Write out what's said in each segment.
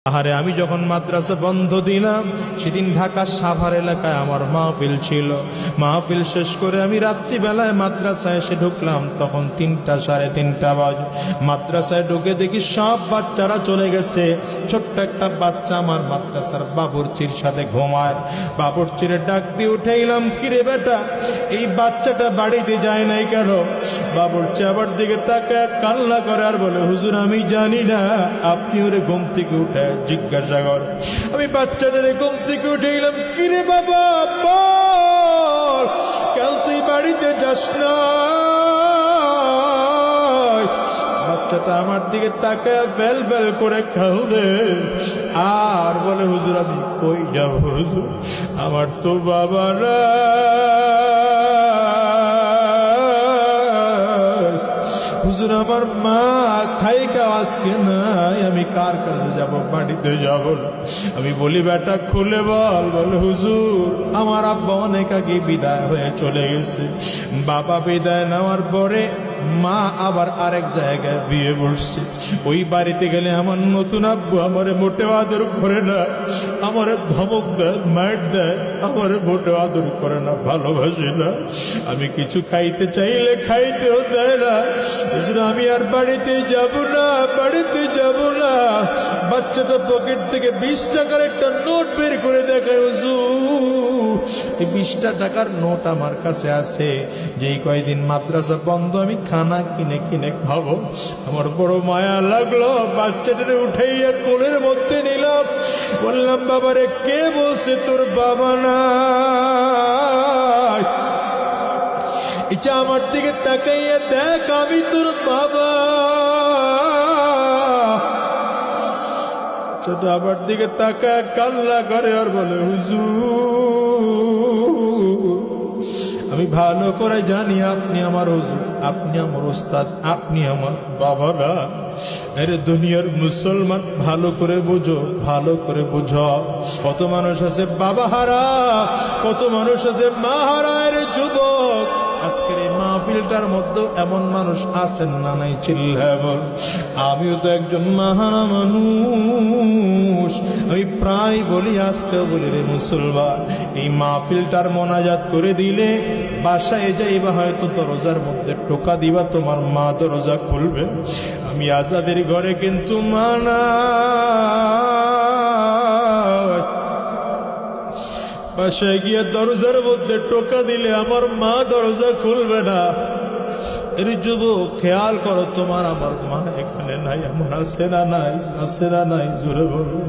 আহারে আমি যখন মাদ্রাসা বন্ধ দিলাম সেদিন ঢাকা সাভার এলাকায় আমার মাহফিল ছিল। মাহফিল শেষ করে আমি রাত্রিবেলায় মাদ্রাসায় এসে ঢুকলাম, তখন 3টা সাড়ে 3টা বাজে। মাদ্রাসায় ঢুকে দেখি সব বাচ্চারা চলে গেছে, ছোট্ট একটা বাচ্চা আমার মাদ্রাসার বাবুর্চির সাথে ঘুমায়। বাবুর্চিরে ডাক দিয়ে উঠাইলাম, কিরে বেটা এই বাচ্চাটা বাড়িতে যায় নাই কেন? বাবুর্চি আবার দিকে তাকায় কান্না করে আর বলে, হুজুর আমি জানি না, আপনি ওরে ঘুম থেকে উঠে জিজ্ঞাসা কর। আমি বাচ্চাটারে ঘুম থেকে উঠেইলাম, কিরে বাবা বল কেন তুই বাড়িতে যাস না? বাচ্চাটা আমার দিকে তাকায় ফেল ফেল করে কাঁদে আর বলে, হুজুর আমি কই যাব হুজুর, আমার তো বাবা না, হুজুর আমার মা থাইকা আজকে নাই, আমি কার কাছে যাব, বাড়িতে যাব না। আমি বলি বেটা খুলে বল। বলে হুজুর আমার আব্বা অনেক আগে বিদায় হয়ে চলে গেছে। বাবা বিদায় নেওয়ার পরে মা আবার আরেক জায়গায় বিয়ে বসছে। ওই বাড়িতে গেলে আমার নতুন আব্বু আমারে মোটেও আদর করে না, আমারে ধমক দেয়, মার দেয়, আমারে মোটেও আদর করে না, ভালোবাসে না। আমি কিছু খাইতে চাইলে খাইতেও দেয় না। আমি আর বাড়িতে যাব না, বাড়িতে যাব না। বাচ্চাটা পকেট থেকে 20 টাকার একটা নোট বের করে দেখায়, হুজুর এই 20 টাকার নোট আমার কাছে আছে, যেই কয়দিন মাদ্রাসা বন্ধ আমি খানা কিনে কিনে খাবো। আমার বড় মায়া লাগলো, বাচ্চাটারে উঠাইয়া কোলের মধ্যে নিলাম, বললাম বাবারে কে বলছে তোর বাবা নাই? এটা আমার দিকে তাকাইয়া দেখ, আমি তোর বাবা। ছোট আমার দিকে তাকায় কান্না করে আর বলে, হুজুর আমি ভালো করে জানি আপনি আমার হুজুর, আপনি আমার ওস্তাদ, আপনি আমার বাবা না। আরে দুনিয়ার মুসলমান ভালো করে বুঝো, ভালো করে বুঝো। কত মানুষ আছে বাবা হারা, কত মানুষ আছে মা হারা। আরে যুবক আজকের এই মাহফিলটার মধ্যে এমন মানুষ আছেন না নাই? চিল্লায় বল। আমিও তো একজন মাহারা মানুষ। আমি প্রায় বলি, আজকে বলি রে মুসলমান, এই মাহফিলটার মোনাজাত করে দিলে বাসায় যাইবা, হয়তো দরজার মধ্যে টোকা দিবা, তোমার মা দরজা খুলবে। আমি আজাদের ঘরে কিন্তু মানা বাসায় গিয়ে দরজার মধ্যে টোকা দিলে আমার মা দরজা খুলবে না। এর যুবক খেয়াল করো, তোমার আমার মা এখানে নাই, এমন আছে না নাই? আছে না নাই? জোরে বলো।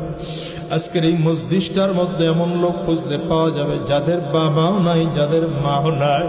আজকের এই মসজিদটার মধ্যে এমন লোক খুঁজতে পাওয়া যাবে যাদের বাবাও নাই, যাদের মাও নাই।